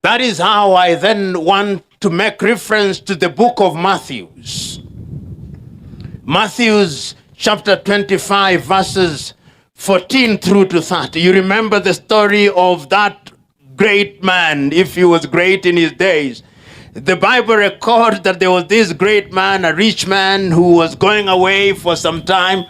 That is how I then want to make reference to the book of Matthew. Matthew chapter 25, verses 14 through to 30. You remember the story of that great man, if he was great in his days. The Bible records that there was this great man, a rich man, who was going away for some time.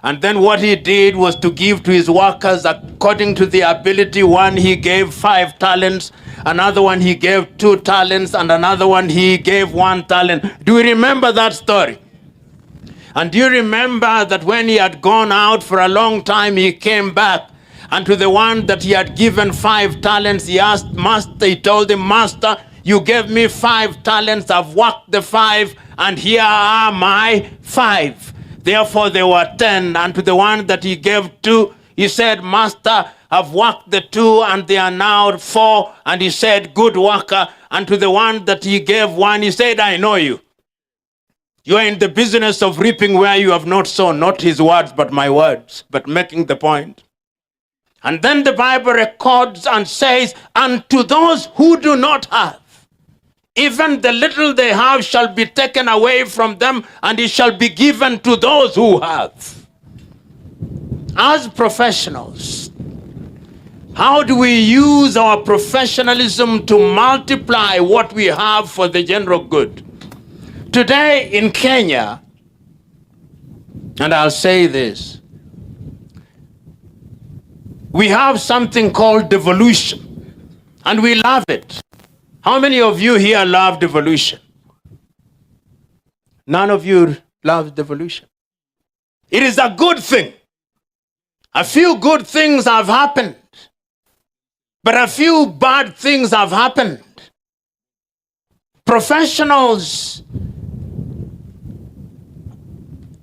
And then what he did was to give to his workers according to their ability. One he gave 5 talents, another one he gave 2 talents, and another one he gave 1 talent. Do you remember that story? And do you remember that when he had gone out for a long time, he came back, and to the one that he had given 5 talents, he asked, Master, he told him, Master, you gave me 5 talents, I've worked the 5, and here are my 5. Therefore there were 10. And to the one that he gave 2, he said, Master, I've worked the 2, and they are now 4. And he said, good worker. And to the one that he gave 1, he said, I know you. You are in the business of reaping where you have not sown, not his words, but my words, but making the point. And then the Bible records and says, and to those who do not have, even the little they have shall be taken away from them, and it shall be given to those who have. As professionals, how do we use our professionalism to multiply what we have for the general good? Today in Kenya, and I'll say this, we have something called devolution, and we love it. How many of you here love devolution? None of you love devolution. It is a good thing. A few good things have happened, but a few bad things have happened. Professionals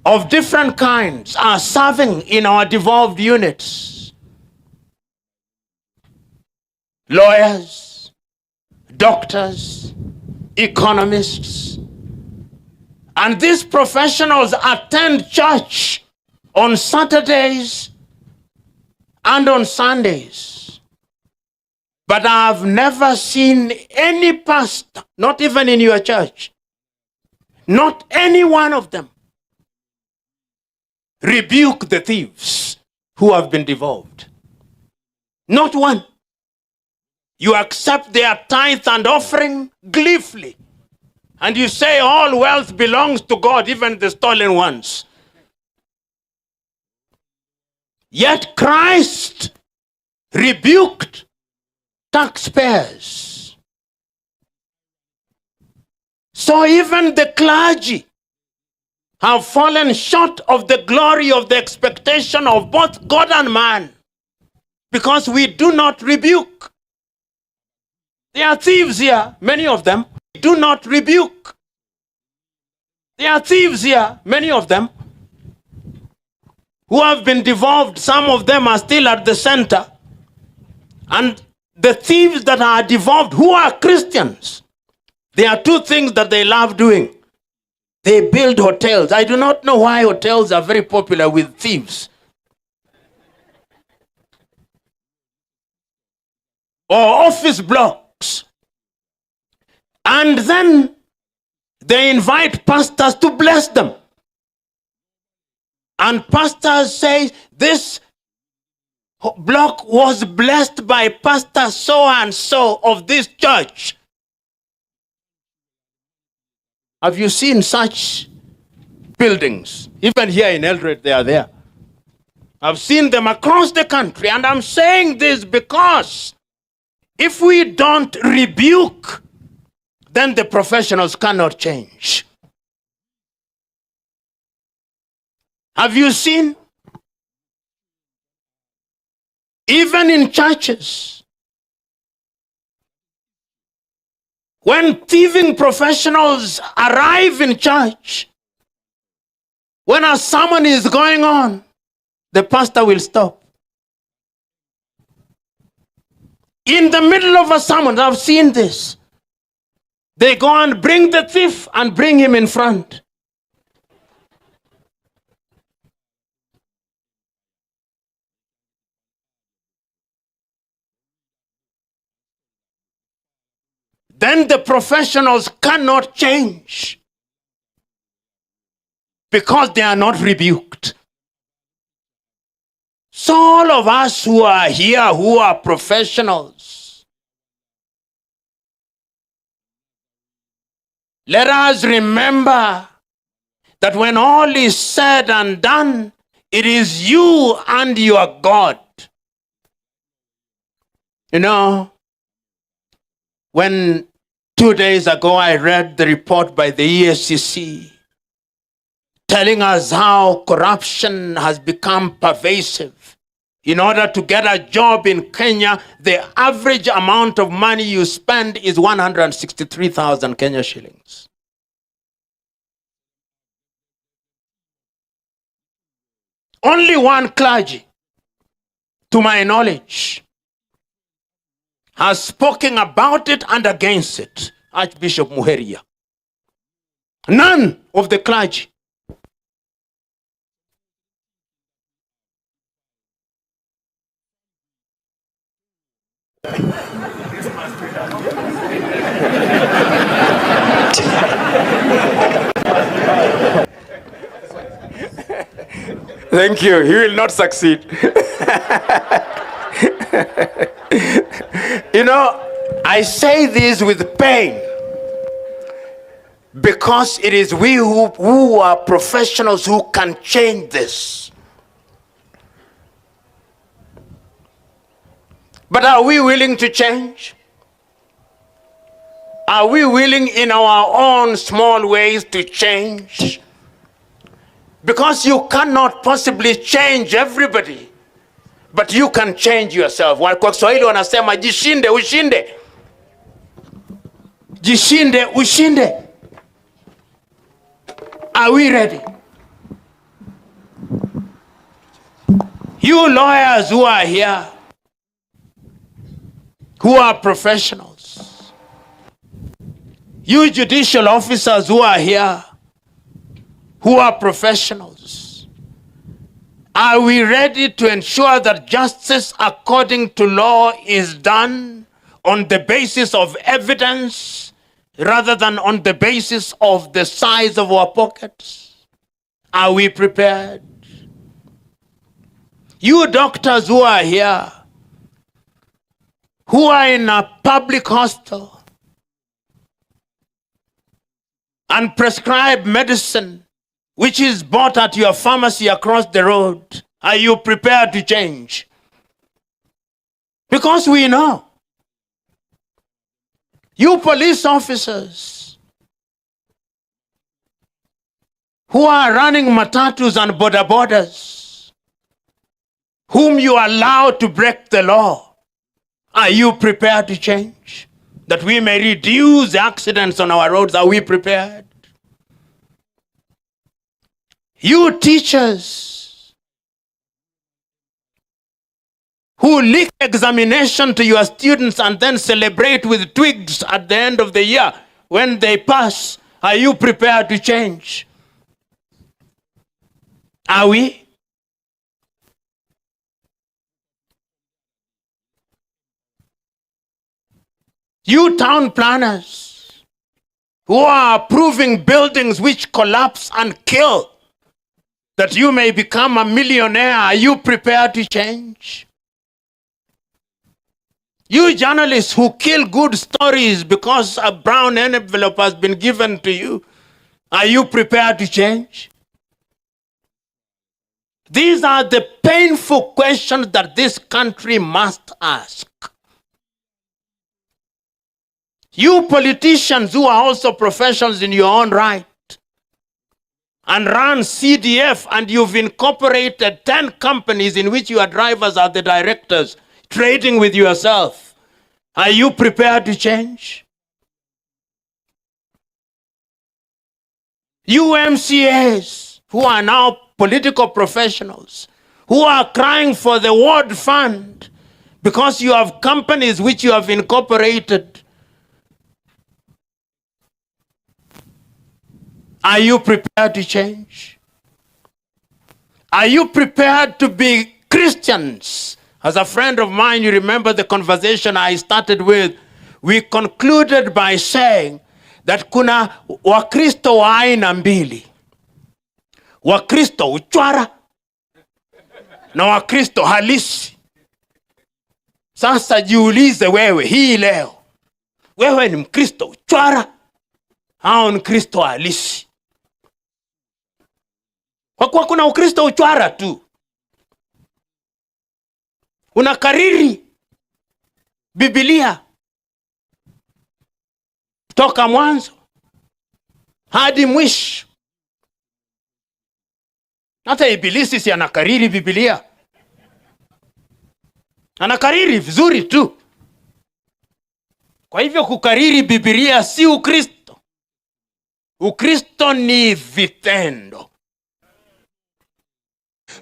of different kinds are serving in our devolved units. Lawyers, doctors, economists. And these professionals attend church on Saturdays and on Sundays. But I've never seen any pastor, not even in your church, not any one of them, rebuke the thieves who have been devolved. Not one. You accept their tithe and offering gleefully. And you say all wealth belongs to God, even the stolen ones. Yet Christ rebuked taxpayers. So even the clergy have fallen short of the glory of the expectation of both God and man. Because we do not rebuke. There are thieves here, many of them. Do not rebuke. There are thieves here, many of them, who have been devolved. Some of them are still at the center. And the thieves that are devolved, who are Christians, there are two things that they love doing. They build hotels. I do not know why hotels are very popular with thieves. Or office blocks. And then they invite pastors to bless them. And pastors say, this block was blessed by Pastor so and so of this church. Have you seen such buildings? Even here in Eldred, they are there. I've seen them across the country, and I'm saying this because if we don't rebuke, then the professionals cannot change. Have you seen? Even in churches, when thieving professionals arrive in church, when a sermon is going on, the pastor will stop. In the middle of a sermon, I've seen this. They go and bring the thief and bring him in front. Then the professionals cannot change because they are not rebuked. So all of us who are here, who are professionals, let us remember that when all is said and done, it is you and your God. You know, when 2 days ago I read the report by the ESCC telling us how corruption has become pervasive. In order to get a job in Kenya, the average amount of money you spend is 163,000 Kenya shillings. Only one clergy, to my knowledge, has spoken about it and against it, Archbishop Muheria. None of the clergy. Thank you. He will not succeed. You know, I say this with pain because it is we who are professionals who can change this. But are we willing to change? Are we willing in our own small ways to change? Because you cannot possibly change everybody, but you can change yourself. Kwa Kiswahili wanasema jishinde ushinde. Jishinde ushinde. Are we ready? You lawyers who are here, who are professionals, you judicial officers who are here, who are professionals, are we ready to ensure that justice according to law is done on the basis of evidence rather than on the basis of the size of our pockets? Are we prepared? You doctors who are here, who are in a public hospital and prescribe medicine which is bought at your pharmacy across the road, are you prepared to change? Because we know. You police officers who are running matatus and boda bodas, whom you allow to break the law. Are you prepared to change? That we may reduce the accidents on our roads, are we prepared? You teachers who leak examination to your students and then celebrate with twigs at the end of the year when they pass, are you prepared to change? Are we? You town planners who are approving buildings which collapse and kill, that you may become a millionaire, are you prepared to change? You journalists who kill good stories because a brown envelope has been given to you, are you prepared to change? These are the painful questions that this country must ask. You politicians who are also professionals in your own right and run CDF, and you've incorporated 10 companies in which your drivers are the directors, trading with yourself. Are you prepared to change? You MCAs who are now political professionals, who are crying for the ward fund because you have companies which you have incorporated. Are you prepared to change? Are you prepared to be Christians? As a friend of mine, you remember the conversation I started with, we concluded by saying that kuna Wakristo wa aina mbili. Wakristo uchwara na Wakristo halisi. Sasa jiulize wewe hii leo, wewe ni Mkristo uchwara au ni Kristo halisi? Kwa kuwa kuna Ukristo uchwara tu, unakariri Biblia toka mwanzo hadi mwisho. Hata Ibilisi si anakariri Biblia, anakariri vizuri tu. Kwa hivyo kukariri Biblia si Ukristo. Ukristo ni vitendo.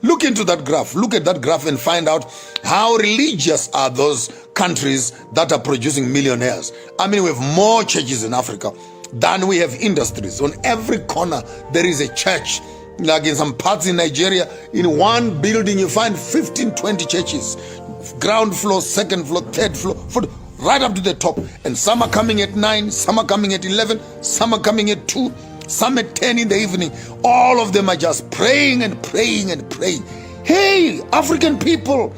Look into that graph. Look at that graph and find out how religious are those countries that are producing millionaires. I mean, we have more churches in Africa than we have industries. On every corner, there is a church. Like in some parts in Nigeria, in one building, you find 15, 20 churches. Ground floor, second floor, third floor, right up to the top. And some are coming at 9, some are coming at 11, some are coming at 2. Some at 10 in the evening. All of them are just praying and praying and praying. Hey, African people,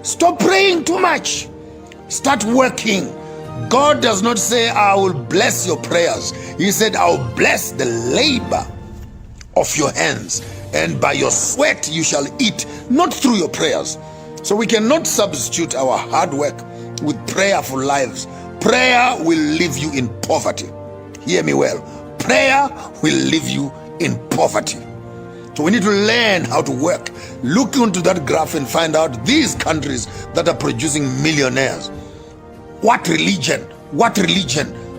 stop praying too much. Start working. God does not say, I will bless your prayers. He said, I will bless the labor of your hands, and by your sweat you shall eat, not through your prayers. So we cannot substitute our hard work with prayerful lives. Prayer will leave you in poverty. Hear me well. Prayer will leave you in poverty. So we need to learn how to work. Look into that graph and find out these countries that are producing millionaires. What religion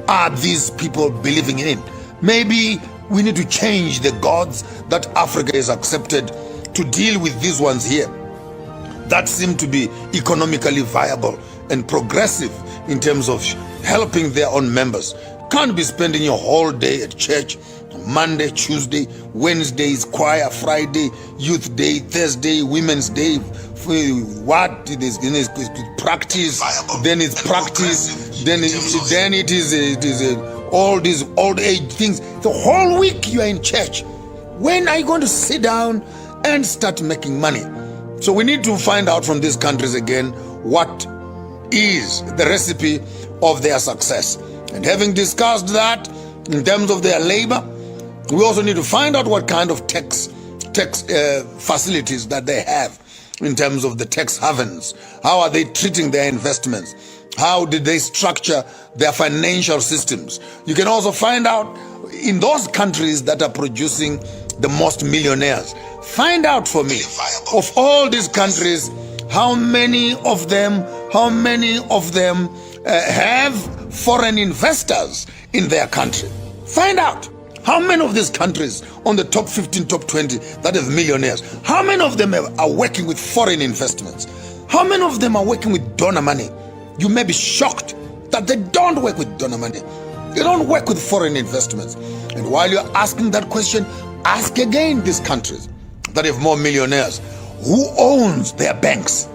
are these people believing in? Maybe we need to change the gods that Africa is accepted to deal with these ones here that seem to be economically viable and progressive in terms of helping their own members. Can't be spending your whole day at church. Monday, Tuesday, Wednesdays, choir, Friday, youth day, Thursday, women's day. What it is practice, then it's practice, then it is all these old age things. The whole week you are in church. When are you going to sit down and start making money? So we need to find out from these countries again what is the recipe of their success. And having discussed that in terms of their labor, we also need to find out what kind of tax facilities that they have in terms of the tax havens. How are they treating their investments? How did they structure their financial systems? You can also find out in those countries that are producing the most millionaires. Find out for me, of all these countries, how many of them have foreign investors in their country. Find out how many of these countries on the top 15, top 20 that have millionaires, how many of them are working with foreign investments? How many of them are working with donor money? You may be shocked that they don't work with donor money. They don't work with foreign investments. And while you're asking that question, ask again these countries that have more millionaires. Who owns their banks?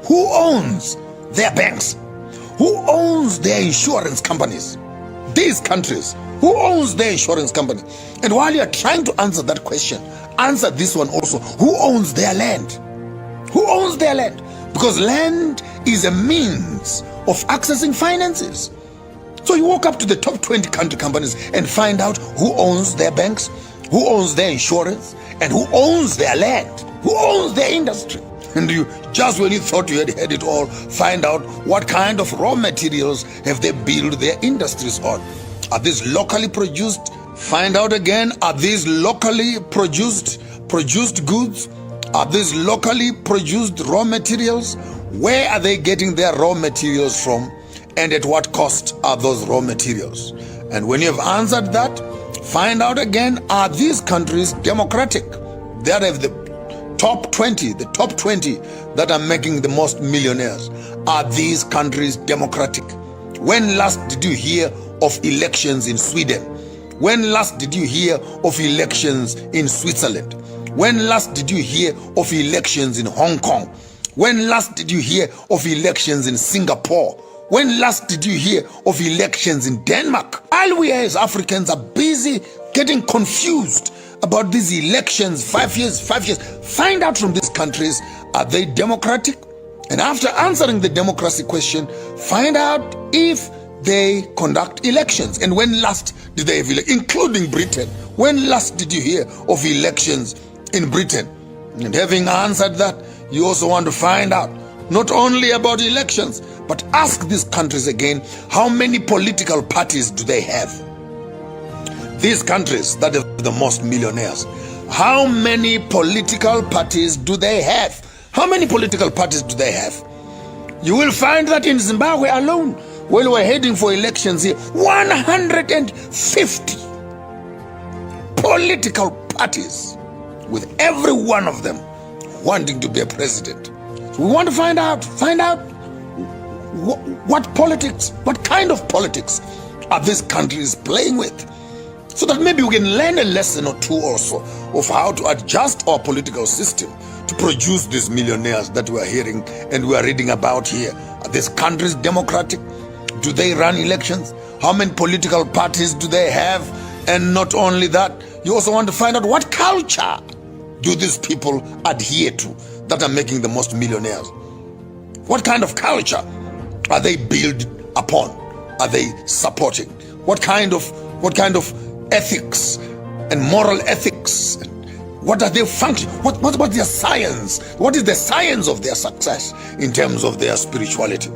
Who owns their banks? Who owns their insurance companies? These countries, who owns their insurance company? And while you're trying to answer that question, answer this one also. Who owns their land? Who owns their land? Because land is a means of accessing finances. So you walk up to the top 20 country companies and find out who owns their banks, who owns their insurance, and who owns their land, who owns their industry. And you, just when you thought you had had it all, find out what kind of raw materials have they built their industries on. Are these locally produced? Find out again, are these locally produced goods? Are these locally produced raw materials? Where are they getting their raw materials from? And at what cost are those raw materials? And when you have answered that, find out again, are these countries democratic? They have the top 20 that are making the most millionaires. Are these countries democratic? When last did you hear of elections in Sweden? When last did you hear of elections in Switzerland? When last did you hear of elections in Hong Kong? When last did you hear of elections in Singapore? When last did you hear of elections in Denmark? While we as Africans are busy getting confused about these elections, 5 years, find out from these countries, are they democratic? And after answering the democracy question, find out if they conduct elections. And when last did they have elections, including Britain? When last did you hear of elections in Britain? And having answered that, you also want to find out not only about elections, but ask these countries again, how many political parties do they have? These countries that have the most millionaires, how many political parties do they have? How many political parties do they have? You will find that in Zimbabwe alone, when we're heading for elections here, 150 political parties, with every one of them wanting to be a president. So we want to find out what politics, what kind of politics are these countries playing with, so that maybe we can learn a lesson or two also of how to adjust our political system to produce these millionaires that we are hearing and we are reading about here. Are these countries democratic? Do they run elections? How many political parties do they have? And not only that, you also want to find out what culture do these people adhere to that are making the most millionaires? What kind of culture are they built upon? Are they supporting? What kind of ethics and moral ethics? What are their functions? What about their science? What is the science of their success in terms of their spirituality?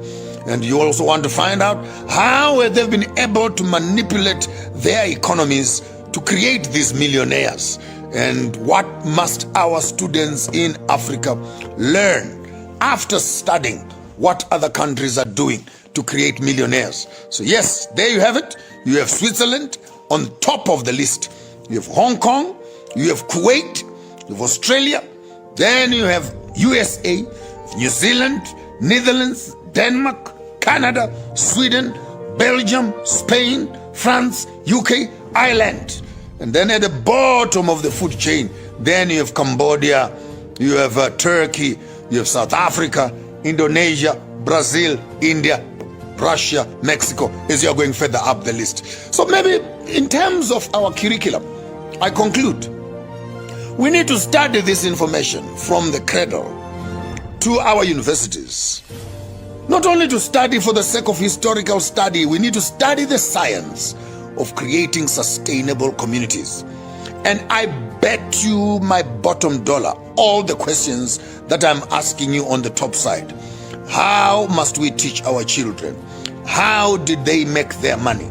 And you also want to find out how they've been able to manipulate their economies to create these millionaires. And what must our students in Africa learn after studying what other countries are doing to create millionaires? So yes, there you have it. You have Switzerland on top of the list. You have Hong Kong, you have Kuwait, you have Australia, then you have USA, New Zealand, Netherlands, Denmark, Canada, Sweden, Belgium, Spain, France, UK, Ireland. And then at the bottom of the food chain, then you have Cambodia, you have Turkey, you have South Africa, Indonesia, Brazil, India, Russia, Mexico, as you are going further up the list. So maybe in terms of our curriculum, I conclude, we need to study this information from the cradle to our universities. Not only to study for the sake of historical study, we need to study the science of creating sustainable communities. And I bet you my bottom dollar, all the questions that I'm asking you on the top side. How must we teach our children? How did they make their money?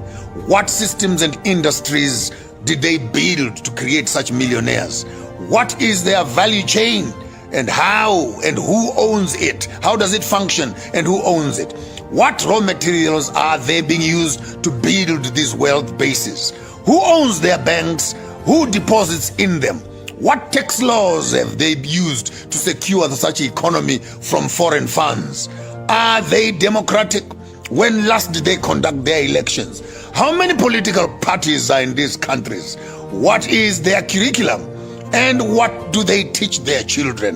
What systems and industries did they build to create such millionaires? What is their value chain? and how and who owns it? How does it function and who owns it? What raw materials are they being used to build these wealth bases? Who owns their banks? Who deposits in them? What tax laws have they used to secure such economy from foreign funds? Are they democratic? When last did they conduct their elections? How many political parties are in these countries? What is their curriculum? And what do they teach their children?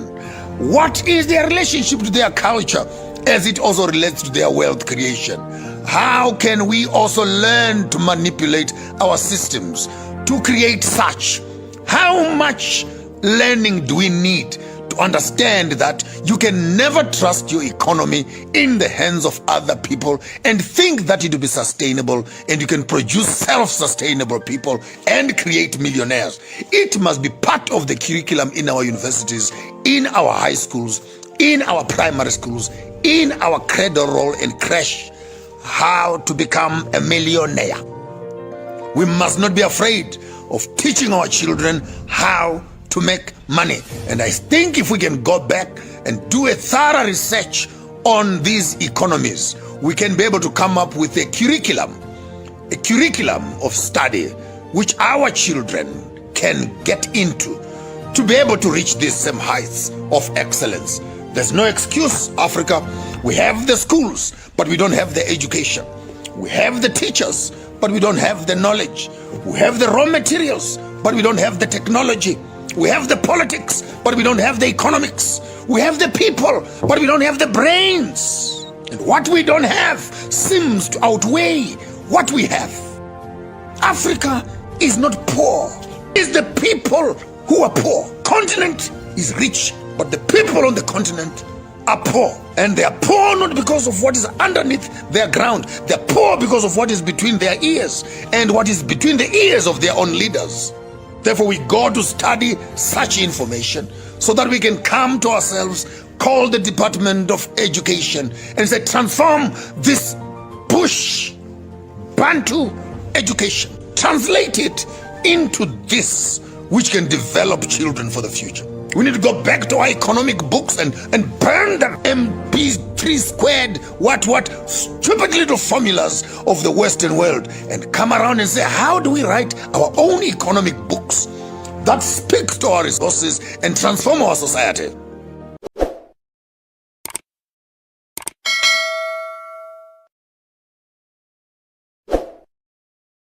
What is their relationship to their culture as it also relates to their wealth creation? How can we also learn to manipulate our systems to create such? How much learning do we need to understand that you can never trust your economy in the hands of other people and think that it will be sustainable and you can produce self-sustainable people and create millionaires? It must be part of the curriculum in our universities, in our high schools, in our primary schools, in our cradle roll and crash, how to become a millionaire. We must not be afraid of teaching our children how to make money. And I think if we can go back and do a thorough research on these economies, we can be able to come up with a curriculum of study which our children can get into to be able to reach these same heights of excellence. There's no excuse, Africa. We have the schools, but we don't have the education. We have the teachers, but we don't have the knowledge. We have the raw materials, but we don't have the technology. We have the politics, but we don't have the economics. We have the people, but we don't have the brains. And what we don't have seems to outweigh what we have. Africa is not poor. It's the people who are poor. Continent is rich, but the people on the continent are poor. And they are poor not because of what is underneath their ground. They are poor because of what is between their ears and what is between the ears of their own leaders. Therefore, we go to study such information so that we can come to ourselves, call the Department of Education and say, transform this bush Bantu education, translate it into this which can develop children for the future. We need to go back to our economic books and burn them MP3 squared, what stupid little formulas of the Western world and come around and say, how do we write our own economic books that speak to our resources and transform our society?